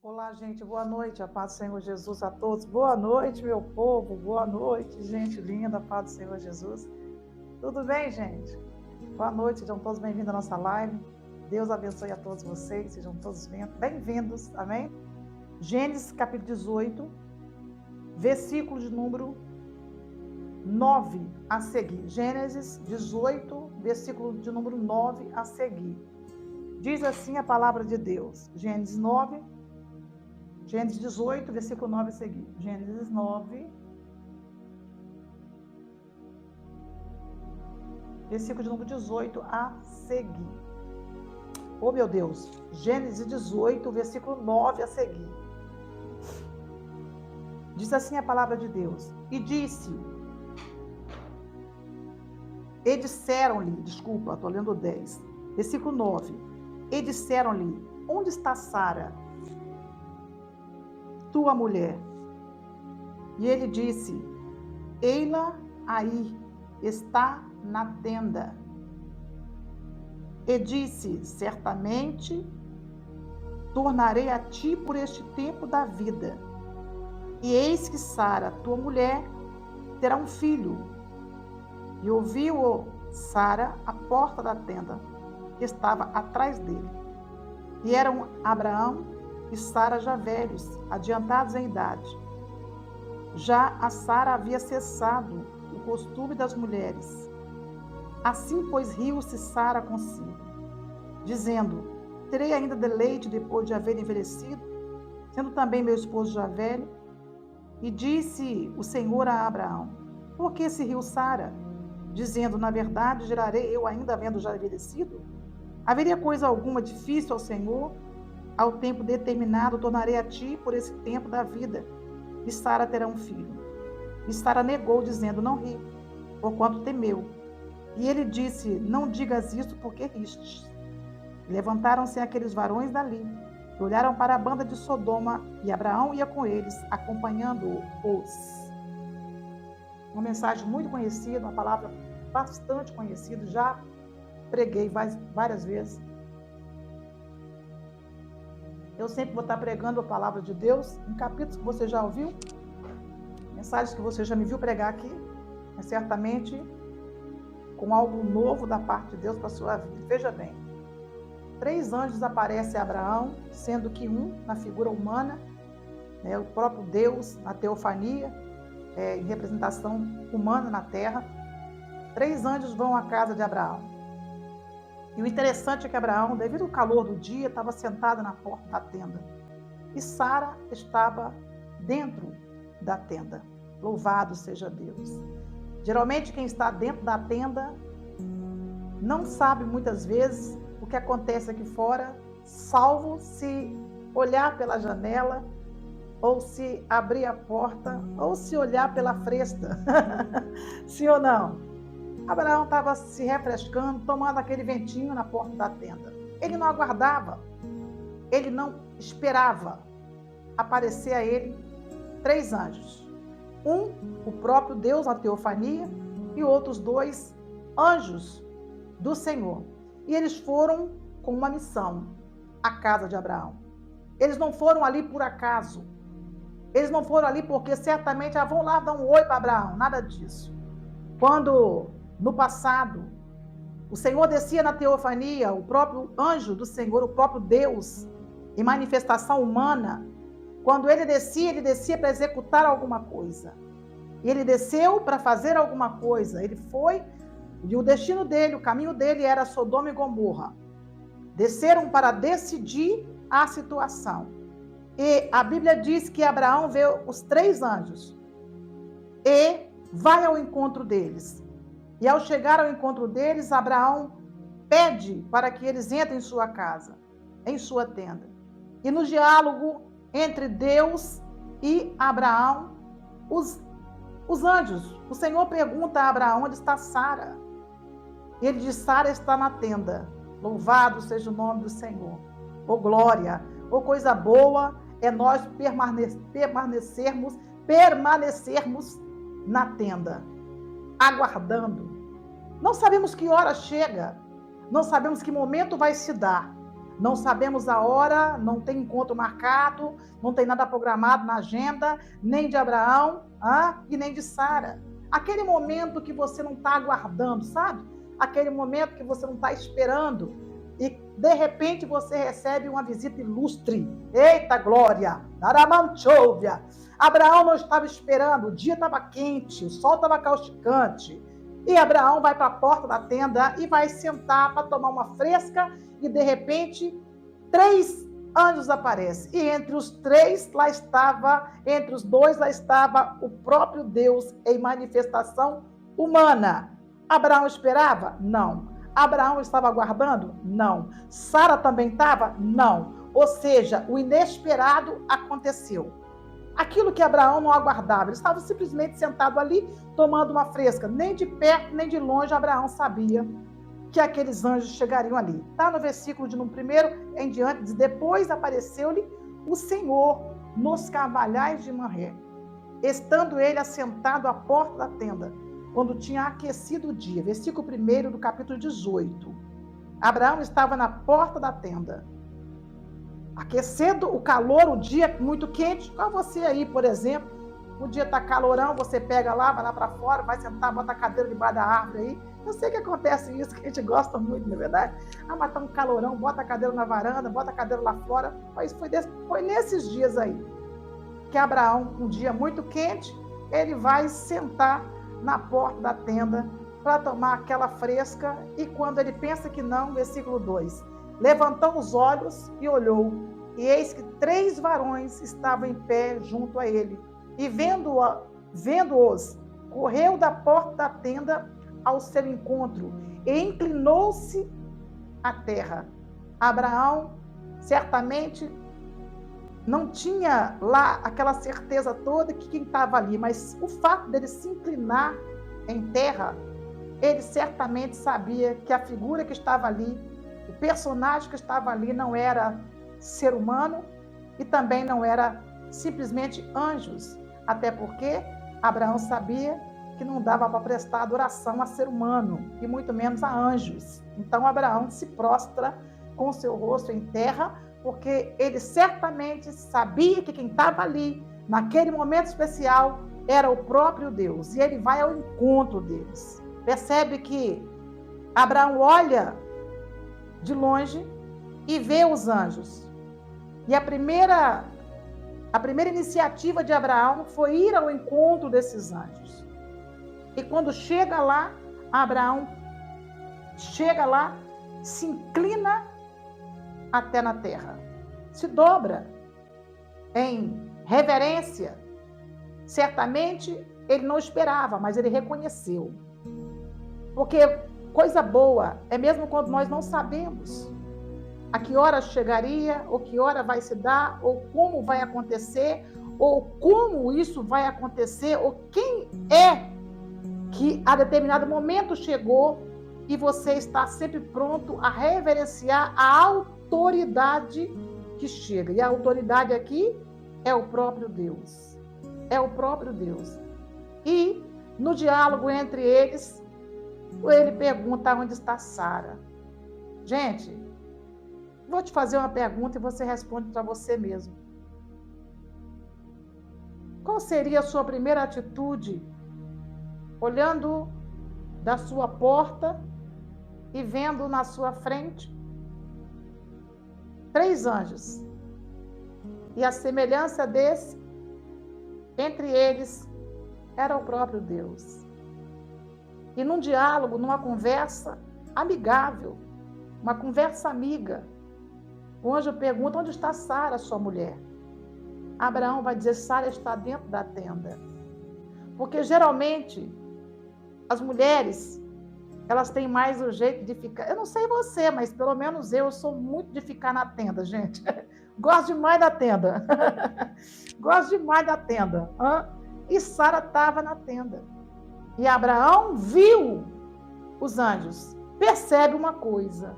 Olá, gente, boa noite, a paz do Senhor Jesus a todos. Boa noite, meu povo, boa noite, gente linda, a paz do Senhor Jesus. Tudo bem, gente? Boa noite, sejam todos bem-vindos à nossa live. Deus abençoe a todos vocês, sejam todos bem-vindos, amém? Gênesis capítulo 18, versículo de número 9 a seguir. Gênesis 18, versículo de número 9 a seguir. Diz assim a palavra de Deus. Gênesis 18, versículo 9 a seguir. Gênesis 9, versículo de número 18 a seguir. Oh, meu Deus. Gênesis 18, versículo 9 a seguir. Diz assim a palavra de Deus. E disseram-lhe, desculpa, estou lendo o 10. Versículo 9. E disseram-lhe, onde está Sara, tua mulher? E ele disse, ei-la aí, está na tenda. E disse, certamente tornarei a ti por este tempo da vida. E eis que Sara, tua mulher, terá um filho. E ouviu Sara à porta da tenda, que estava atrás dele. E eram Abraão e Sara já velhos, adiantados em idade. Já a Sara havia cessado o costume das mulheres. Assim, pois, riu-se Sara consigo, dizendo, terei ainda deleite depois de haver envelhecido, sendo também meu esposo já velho? E disse o Senhor a Abraão, por que se riu Sara? Dizendo, na verdade, gerarei eu ainda havendo já envelhecido? Haveria coisa alguma difícil ao Senhor? Ao tempo determinado, tornarei a ti por esse tempo da vida, e Sara terá um filho. E Sara negou, dizendo, não ri, porquanto temeu. E ele disse, não digas isso, porque ristes. Levantaram-se aqueles varões dali, e olharam para a banda de Sodoma, e Abraão ia com eles, acompanhando-os. Uma mensagem muito conhecida, uma palavra bastante conhecida, já preguei várias vezes. Eu sempre vou estar pregando a palavra de Deus em capítulos que você já ouviu, mensagens que você já me viu pregar aqui, mas certamente com algo novo da parte de Deus para a sua vida. Veja bem, 3 anjos aparecem a Abraão, sendo que um na figura humana, o próprio Deus na teofania, em representação humana na terra. 3 anjos vão à casa de Abraão. E o interessante é que Abraão, devido ao calor do dia, estava sentado na porta da tenda. E Sara estava dentro da tenda. Louvado seja Deus. Geralmente quem está dentro da tenda não sabe muitas vezes o que acontece aqui fora, salvo se olhar pela janela, ou se abrir a porta, ou se olhar pela fresta. Sim ou não? Abraão estava se refrescando, tomando aquele ventinho na porta da tenda. Ele não aguardava, ele não esperava aparecer a ele 3 anjos. Um, o próprio Deus na teofania, e outros 2 anjos do Senhor. E eles foram com uma missão à casa de Abraão. Eles não foram ali por acaso. Eles não foram ali porque certamente vão lá dar um oi para Abraão. Nada disso. Quando no passado o Senhor descia na teofania, o próprio anjo do Senhor, o próprio Deus, em manifestação humana, quando ele descia para executar alguma coisa. E ele desceu para fazer alguma coisa. Ele foi, e o destino dele, o caminho dele era Sodoma e Gomorra. Desceram para decidir a situação. E a Bíblia diz que Abraão vê os 3 anjos e vai ao encontro deles. E ao chegar ao encontro deles, Abraão pede para que eles entrem em sua casa, em sua tenda. E no diálogo entre Deus e Abraão, os anjos, o Senhor pergunta a Abraão, onde está Sara? E ele diz, Sara está na tenda. Louvado seja o nome do Senhor. Oh glória, oh coisa boa é nós permanecermos na tenda, aguardando. Não sabemos que hora chega, não sabemos que momento vai se dar, Não sabemos a hora, não tem encontro marcado, não tem nada programado na agenda, nem de Abraão e nem de Sara. Aquele momento que você não está aguardando, sabe? Aquele momento que você não está esperando e, de repente, você recebe uma visita ilustre. Eita glória! Naramanchóvia! Abraão não estava esperando, o dia estava quente, o sol estava causticante. E Abraão vai para a porta da tenda e vai sentar para tomar uma fresca e, de repente, 3 anjos aparecem. E entre os 3, entre os 2, lá estava o próprio Deus em manifestação humana. Abraão esperava? Não. Abraão estava aguardando? Não. Sara também estava? Não. Ou seja, o inesperado aconteceu. Aquilo que Abraão não aguardava. Ele estava simplesmente sentado ali, tomando uma fresca. Nem de perto, nem de longe, Abraão sabia que aqueles anjos chegariam ali. Está no versículo de 1 em diante, diz, depois apareceu-lhe o Senhor nos carvalhais de Manré, estando ele assentado à porta da tenda, quando tinha aquecido o dia. Versículo 1 do capítulo 18. Abraão estava na porta da tenda, aquecendo o calor, o dia muito quente, igual você aí, por exemplo, o dia está calorão, você pega lá, vai lá para fora, vai sentar, bota a cadeira debaixo da árvore aí. Eu sei que acontece isso, que a gente gosta muito, não é verdade? Mas tá um calorão, bota a cadeira na varanda, bota a cadeira lá fora. Foi nesses dias aí que Abraão, um dia muito quente, ele vai sentar na porta da tenda para tomar aquela fresca, e quando ele pensa que não, versículo 2, levantou os olhos e olhou, e eis que 3 varões estavam em pé junto a ele, e vendo-os, correu da porta da tenda ao seu encontro, e inclinou-se à terra. Abraão, certamente, não tinha lá aquela certeza toda que quem estava ali, mas o fato dele se inclinar em terra, ele certamente sabia que a figura que estava ali, o personagem que estava ali não era ser humano e também não era simplesmente anjos, até porque Abraão sabia que não dava para prestar adoração a ser humano e muito menos a anjos. Então Abraão se prostra com seu rosto em terra, porque ele certamente sabia que quem estava ali, naquele momento especial, era o próprio Deus, e ele vai ao encontro deles. Percebe que Abraão olha de longe e vê os anjos. E a primeira iniciativa de Abraão foi ir ao encontro desses anjos. E quando chega lá, Abraão chega lá, se inclina até na terra, se dobra em reverência. Certamente ele não esperava, mas ele reconheceu. Porque coisa boa é mesmo quando nós não sabemos a que hora chegaria, ou que hora vai se dar, ou como vai acontecer, ou como isso vai acontecer, ou quem é que a determinado momento chegou, e você está sempre pronto a reverenciar a autoridade que chega. E a autoridade aqui é o próprio Deus. É o próprio Deus. E no diálogo entre eles, ele pergunta onde está Sara. Gente, vou te fazer uma pergunta e você responde para você mesmo. Qual seria a sua primeira atitude olhando da sua porta e vendo na sua frente 3 anjos? E a semelhança desse, entre eles, era o próprio Deus. E num diálogo, numa conversa amigável, uma conversa amiga, o anjo pergunta: onde está Sara, sua mulher? Abraão vai dizer: Sara está dentro da tenda. Porque geralmente as mulheres, elas têm mais o jeito de ficar. Eu não sei você, mas pelo menos eu sou muito de ficar na tenda, gente. Gosto demais da tenda. Gosto demais da tenda. E Sara estava na tenda. E Abraão viu os anjos. Percebe uma coisa,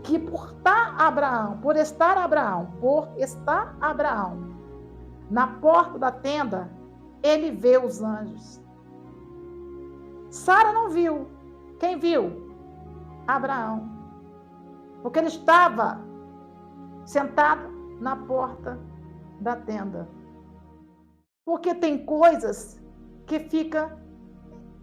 que por estar Abraão na porta da tenda, ele vê os anjos. Sara não viu. Quem viu? Abraão. Porque ele estava sentado na porta da tenda. Porque tem coisas que fica...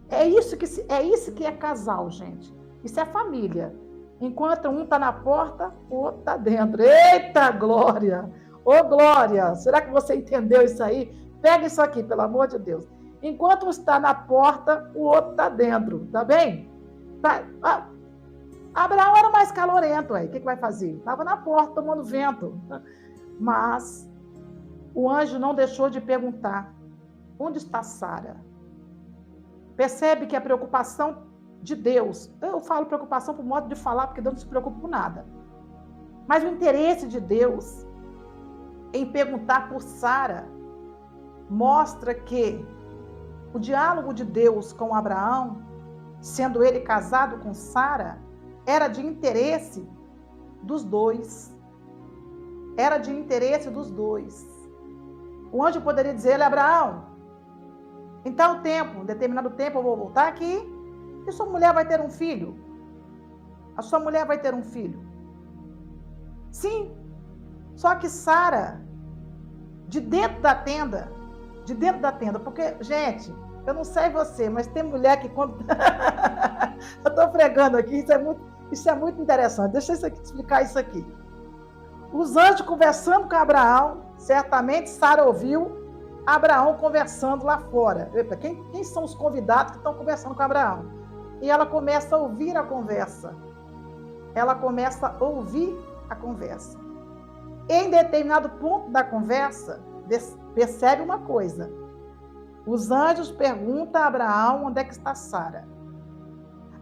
É isso que é casal, gente. Isso é família. Enquanto um está na porta, o outro está dentro. Eita, Glória! Ô, Glória! Será que você entendeu isso aí? Pega isso aqui, pelo amor de Deus. Enquanto um está na porta, o outro está dentro. Tá bem? Abraão era mais calorento. O que vai fazer? Estava na porta, tomando vento. Mas o anjo não deixou de perguntar: onde está Sara? Percebe que a preocupação de Deus, eu falo preocupação por modo de falar, porque Deus não se preocupa com nada. Mas o interesse de Deus em perguntar por Sara mostra que o diálogo de Deus com Abraão, sendo ele casado com Sara, era de interesse dos dois. Era de interesse dos dois. O anjo poderia dizer: Abraão, em tal tempo, em determinado tempo, eu vou voltar aqui e sua mulher vai ter um filho. A sua mulher vai ter um filho. Sim, só que Sara, de dentro da tenda, porque, gente, eu não sei você, mas tem mulher que quando... eu estou fregando aqui, isso é muito interessante. Deixa eu explicar isso aqui. Os anjos conversando com Abraão, certamente Sara ouviu Abraão conversando lá fora. Eita, quem são os convidados que estão conversando com Abraão? E ela começa a ouvir a conversa. Em determinado ponto da conversa, percebe uma coisa. Os anjos perguntam a Abraão onde é que está Sara.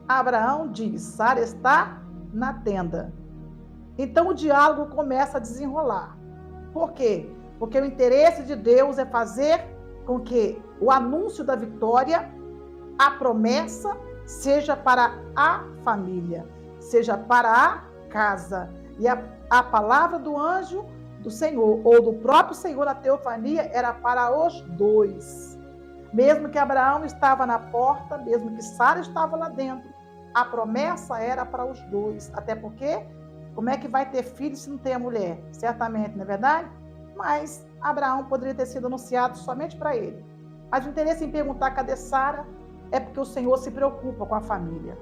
Abraão diz: Sara está na tenda. Então o diálogo começa a desenrolar. Por quê? Porque o interesse de Deus é fazer com que o anúncio da vitória, a promessa, seja para a família, seja para a casa. E a palavra do anjo do Senhor, ou do próprio Senhor na teofania, era para os dois. Mesmo que Abraão estava na porta, mesmo que Sara estava lá dentro, a promessa era para os dois. Até porque, como é que vai ter filho se não tem a mulher? Certamente, não é verdade? Mas Abraão poderia ter sido anunciado somente para ele. Mas o interesse em perguntar cadê Sara é porque o Senhor se preocupa com a família.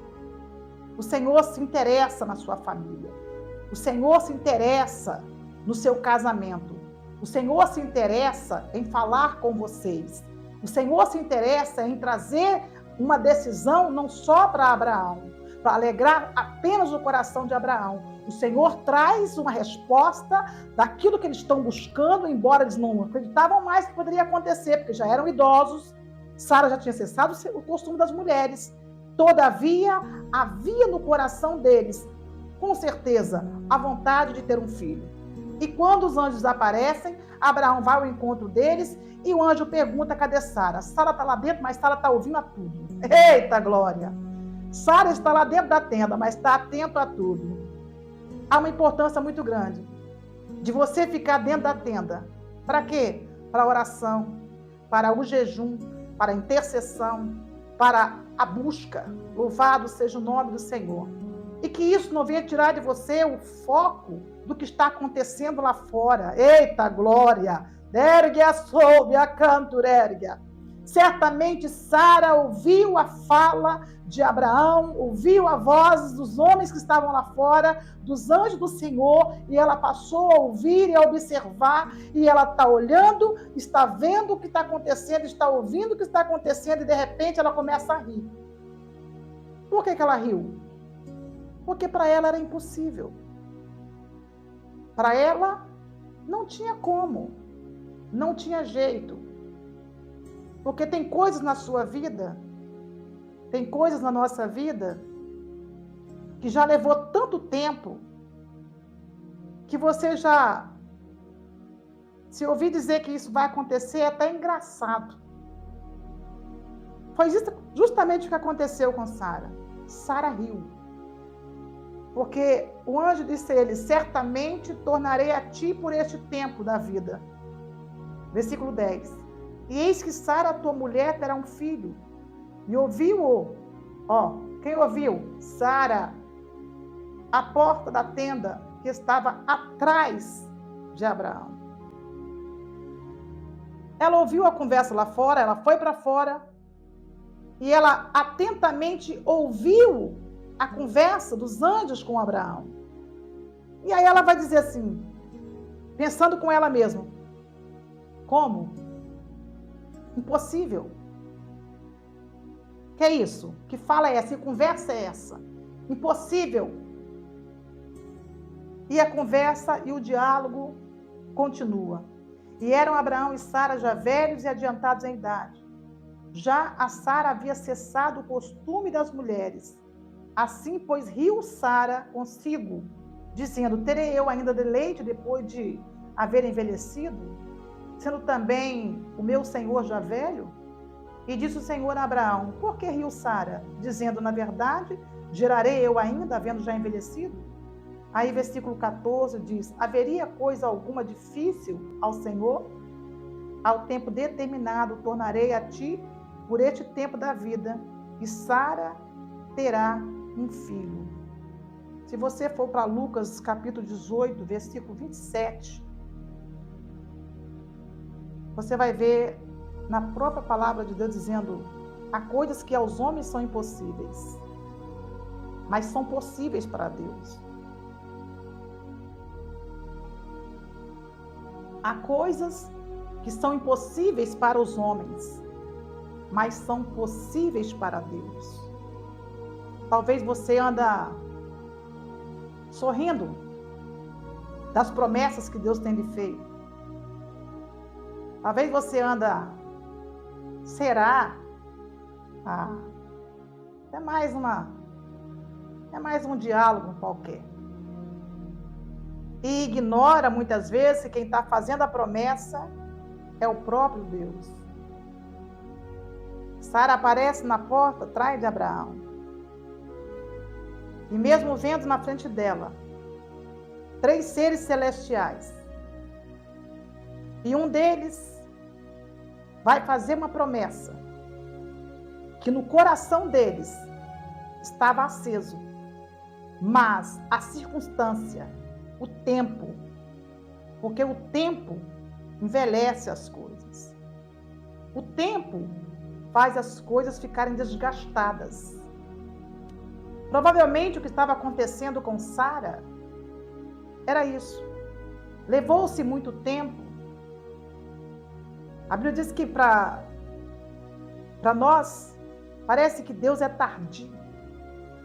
O Senhor se interessa na sua família. O Senhor se interessa no seu casamento. O Senhor se interessa em falar com vocês. O Senhor se interessa em trazer uma decisão não só para Abraão, para alegrar apenas o coração de Abraão. O Senhor traz uma resposta daquilo que eles estão buscando, embora eles não acreditavam mais que poderia acontecer, porque já eram idosos. Sara já tinha cessado o costume das mulheres. Todavia, havia no coração deles, com certeza, a vontade de ter um filho. E quando os anjos aparecem, Abraão vai ao encontro deles e o anjo pergunta: cadê Sara? Sara está lá dentro, mas Sara está ouvindo a tudo. Eita, Glória! Sara está lá dentro da tenda, mas está atento a tudo. Há uma importância muito grande de você ficar dentro da tenda. Para quê? Para a oração, para o jejum, para a intercessão, para a busca. Louvado seja o nome do Senhor. E que isso não venha tirar de você o foco do que está acontecendo lá fora. Eita, Glória! Ergue soube a canto, ergue. Certamente Sara ouviu a fala de Abraão, ouviu a voz dos homens que estavam lá fora, dos anjos do Senhor, e ela passou a ouvir e a observar, e ela está olhando, está vendo o que está acontecendo, está ouvindo o que está acontecendo, e de repente ela começa a rir. Por que ela riu? Porque para ela era impossível. Para ela não tinha como, não tinha jeito. Porque tem coisas na sua vida, tem coisas na nossa vida que já levou tanto tempo que você já, se ouvir dizer que isso vai acontecer, é até engraçado. Foi justamente o que aconteceu com Sara. Sara riu. Porque o anjo disse a ele: certamente tornarei a ti por este tempo da vida. Versículo 10. E eis que Sara, tua mulher, terá um filho. E ouviu-o. Quem ouviu? Sara. a porta da tenda que estava atrás de Abraão. Ela ouviu a conversa lá fora, ela foi para fora e ela atentamente ouviu a conversa dos anjos com Abraão. E aí ela vai dizer assim, pensando com ela mesma, como? Impossível. Que é isso? Que fala é essa? Que conversa é essa? Impossível. E a conversa e o diálogo continua. E eram Abraão e Sara já velhos e adiantados em idade. Já a Sara havia cessado o costume das mulheres. Assim, pois, riu Sara consigo, dizendo, terei eu ainda deleite depois de haver envelhecido, sendo também o meu senhor já velho? E disse o Senhor a Abraão, por que riu Sara? Dizendo, na verdade, gerarei eu ainda, havendo já envelhecido? Aí, versículo 14 diz, haveria coisa alguma difícil ao Senhor? Ao tempo determinado, tornarei a ti por este tempo da vida, e Sara terá um filho. Se você for para Lucas, capítulo 18, versículo 27, você vai ver na própria palavra de Deus dizendo, há coisas que aos homens são impossíveis, mas são possíveis para Deus. Há coisas que são impossíveis para os homens, mas são possíveis para Deus. Talvez você anda sorrindo das promessas que Deus tem lhe feito. Talvez você anda, será? É mais um diálogo qualquer. E ignora muitas vezes que quem está fazendo a promessa é o próprio Deus. Sara aparece na porta atrás de Abraão. E mesmo vendo na frente dela 3 seres celestiais, e um deles vai fazer uma promessa que no coração deles estava aceso, mas a circunstância, o tempo, porque o tempo envelhece as coisas. O tempo faz as coisas ficarem desgastadas. Provavelmente o que estava acontecendo com Sara era isso. Levou-se muito tempo. A Bíblia diz que para nós parece que Deus é tardio,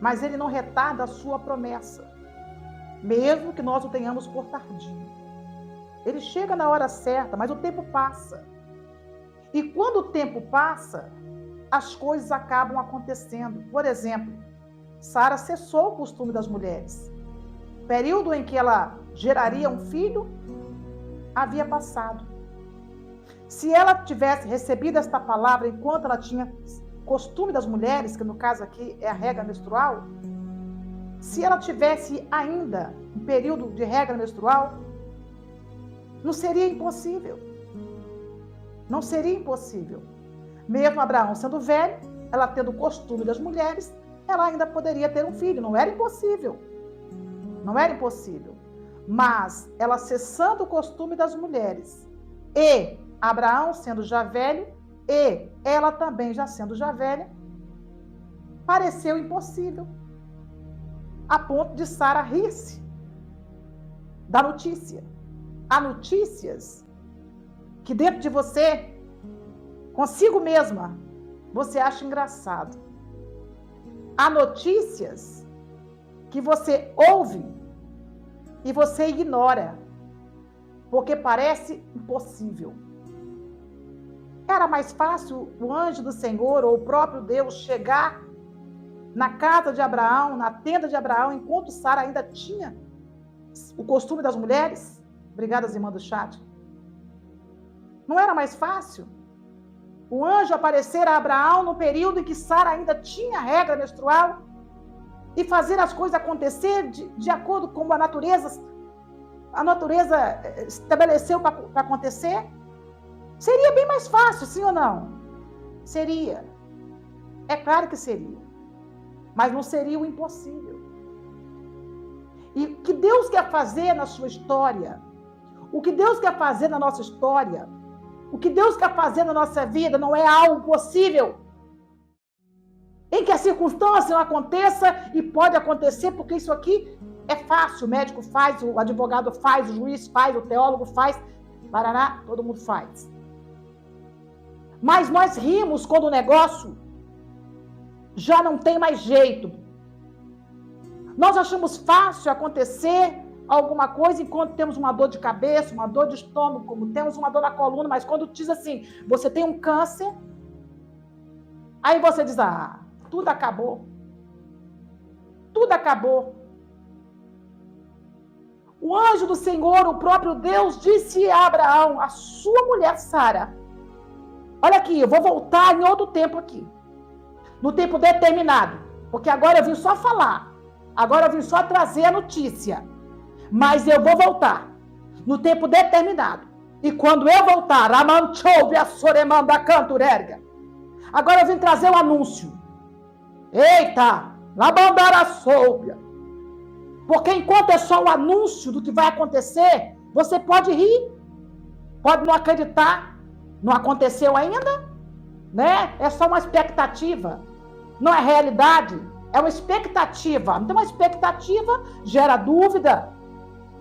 mas Ele não retarda a sua promessa, mesmo que nós o tenhamos por tardio. Ele chega na hora certa, mas o tempo passa. E quando o tempo passa, as coisas acabam acontecendo. Por exemplo, Sara cessou o costume das mulheres. O período em que ela geraria um filho havia passado. Se ela tivesse recebido esta palavra enquanto ela tinha costume das mulheres, que no caso aqui é a regra menstrual, se ela tivesse ainda um período de regra menstrual, não seria impossível. Não seria impossível. Mesmo Abraão sendo velho, ela tendo o costume das mulheres, ela ainda poderia ter um filho. Não era impossível. Não era impossível. Mas ela cessando o costume das mulheres e Abraão sendo já velho e ela também já sendo já velha, pareceu impossível. A ponto de Sara rir-se da notícia. Há notícias que dentro de você, consigo mesma, você acha engraçado. Há notícias que você ouve e você ignora, porque parece impossível. Era mais fácil o anjo do Senhor ou o próprio Deus chegar na casa de Abraão, na tenda de Abraão, enquanto Sara ainda tinha o costume das mulheres? Obrigada, irmãs do chat. Não era mais fácil o anjo aparecer a Abraão no período em que Sara ainda tinha regra menstrual e fazer as coisas acontecer de acordo com a natureza estabeleceu para acontecer? Seria bem mais fácil, sim ou não? Seria. É claro que seria. Mas não seria o impossível. E o que Deus quer fazer na sua história, o que Deus quer fazer na nossa história, o que Deus quer fazer na nossa vida não é algo possível, em que a circunstância não aconteça, e pode acontecer porque isso aqui é fácil, o médico faz, o advogado faz, o juiz faz, o teólogo faz, Paraná, todo mundo faz. Mas nós rimos quando o negócio já não tem mais jeito. Nós achamos fácil acontecer alguma coisa enquanto temos uma dor de cabeça, uma dor de estômago, como temos uma dor na coluna, mas quando diz assim, você tem um câncer, aí você diz, tudo acabou. Tudo acabou. O anjo do Senhor, o próprio Deus, disse a Abraão, a sua mulher Sara, olha aqui, eu vou voltar em outro tempo aqui, no tempo determinado, porque agora eu vim só falar, agora eu vim só trazer a notícia, mas eu vou voltar no tempo determinado, e quando eu voltar, agora eu vim trazer um anúncio, eita, porque enquanto é só o anúncio do que vai acontecer, você pode rir, pode não acreditar, não aconteceu ainda, né? É só uma expectativa, não é realidade, é uma expectativa. Então, uma expectativa gera dúvida,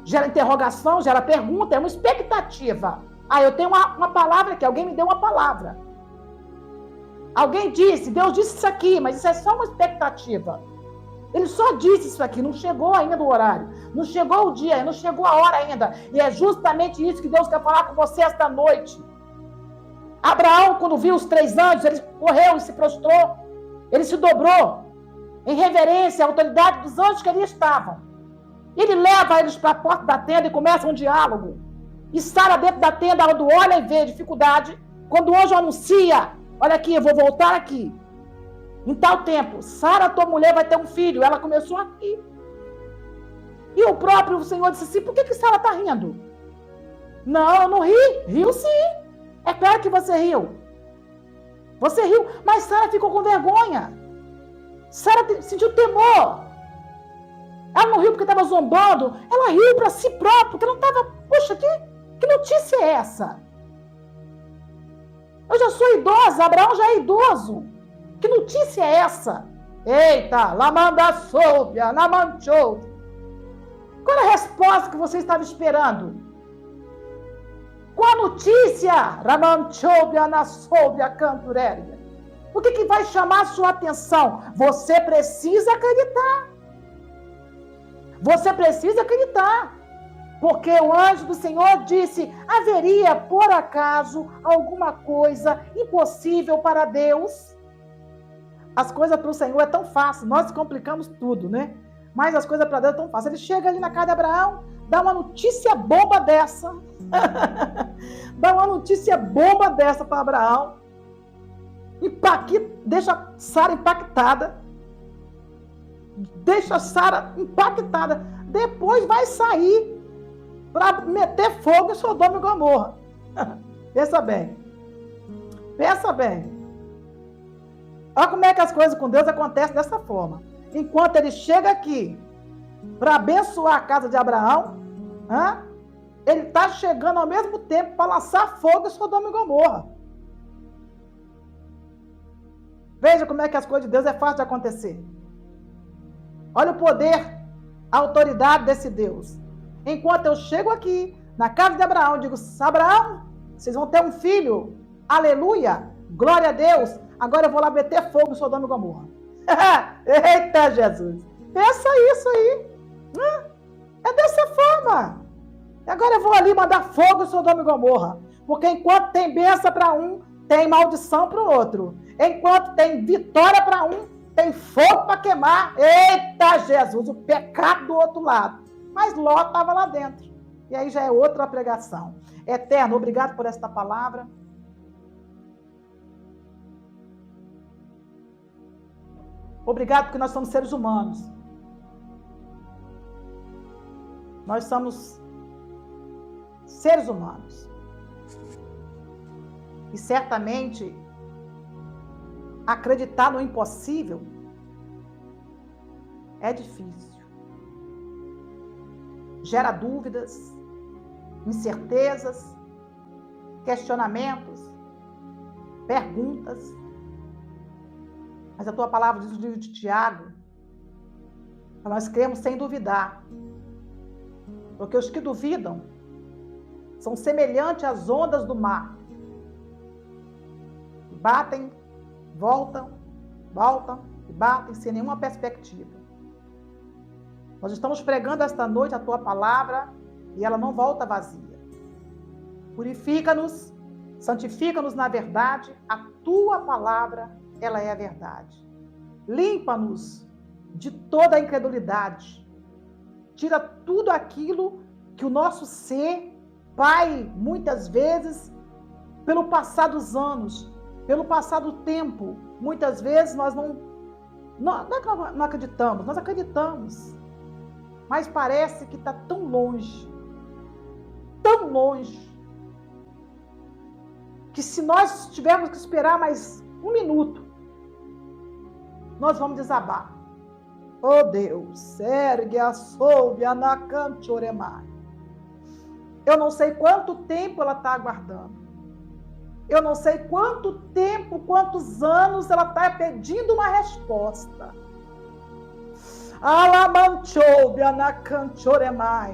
gera interrogação, gera pergunta, é uma expectativa. Eu tenho uma palavra aqui, alguém me deu uma palavra. Alguém disse, Deus disse isso aqui, mas isso é só uma expectativa. Ele só disse isso aqui, não chegou ainda o horário, não chegou o dia, não chegou a hora ainda. E é justamente isso que Deus quer falar com você esta noite. Abraão, quando viu os 3 anjos, ele correu e se prostrou, ele se dobrou, em reverência à autoridade dos anjos que ali estavam. Ele leva eles para a porta da tenda e começa um diálogo. E Sara dentro da tenda, ela olha e vê dificuldade. Quando o anjo anuncia, olha aqui, eu vou voltar aqui. Em tal tempo, Sara, tua mulher, vai ter um filho. Ela começou aqui. E o próprio Senhor disse assim, por que Sara está rindo? Não, eu não ri. Riu sim. É claro que você riu. Você riu, mas Sara ficou com vergonha. Sara sentiu temor. Ela não riu porque estava zombando. Ela riu para si própria, porque não estava... Poxa, que notícia é essa? Eu já sou idosa, Abraão já é idoso. Que notícia é essa? Eita, lamandassoubia, namanchou. Qual é a resposta que você estava esperando? Qual a notícia? Ramanchoubia, nassoubia, canturéria. O que vai chamar a sua atenção? Você precisa acreditar. Você precisa acreditar. Porque o anjo do Senhor disse, haveria, por acaso, alguma coisa impossível para Deus? As coisas para o Senhor é tão fácil, nós complicamos tudo, né? Mas as coisas para Deus é tão fácil. Ele chega ali na casa de Abraão, dá uma notícia boba dessa. Dá uma notícia boba dessa para Abraão. Deixa Sara impactada. Deixa Sara impactada. Depois vai sair para meter fogo em Sodoma e Gomorra. Pensa bem. Pensa bem. Olha como é que as coisas com Deus acontecem dessa forma. Enquanto ele chega aqui para abençoar a casa de Abraão, ele está chegando ao mesmo tempo para lançar fogo em Sodoma e Gomorra. Veja como é que as coisas de Deus é fácil de acontecer. Olha o poder, a autoridade desse Deus. Enquanto eu chego aqui na casa de Abraão, digo, Abraão, vocês vão ter um filho. Aleluia, glória a Deus. Agora eu vou lá meter fogo em Sodoma e Gomorra. Eita, Jesus. Pensa isso aí. É dessa forma. Agora eu vou ali mandar fogo em Sodoma e Gomorra. Porque enquanto tem bênção para um, tem maldição para o outro. Enquanto tem vitória para um, tem fogo para queimar. Eita, Jesus, o pecado do outro lado. Mas Ló estava lá dentro. E aí já é outra pregação. Eterno, obrigado por esta palavra. Obrigado porque nós somos seres humanos. Nós somos seres humanos. E certamente acreditar no impossível é difícil. gera dúvidas, incertezas, questionamentos, perguntas. Mas a tua palavra diz no livro de Tiago, que nós cremos sem duvidar. Porque os que duvidam são semelhantes às ondas do mar. Que batem, voltam e batem sem nenhuma perspectiva. Nós estamos pregando esta noite a tua palavra e ela não volta vazia. Purifica-nos, santifica-nos na verdade, a tua palavra, ela é a verdade. Limpa-nos de toda a incredulidade. Tira tudo aquilo que o nosso ser, Pai, muitas vezes, pelo passar dos anos, pelo passar do tempo, muitas vezes nós não é que nós não acreditamos, nós acreditamos. Mas parece que está tão longe, que se nós tivermos que esperar mais um minuto, nós vamos desabar. Oh Deus, ergue a soube, anacanchoremai. Eu não sei quanto tempo ela está aguardando. Eu não sei quanto tempo, quantos anos ela está pedindo uma resposta.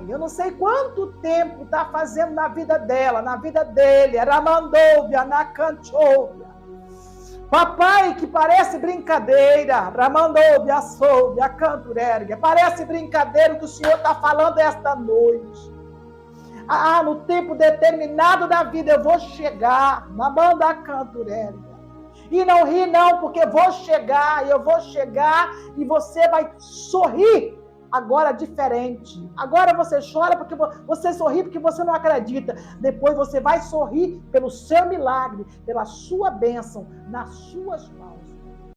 Eu não sei quanto tempo está fazendo na vida dela, na vida dele. Papai, que parece brincadeira. Parece brincadeira o que o Senhor está falando esta noite. No tempo determinado da vida eu vou chegar. Na banda canturérica. E não ri não, porque eu vou chegar e você vai sorrir agora diferente. Agora você chora porque você sorri porque você não acredita. Depois você vai sorrir pelo seu milagre, pela sua bênção nas suas mãos.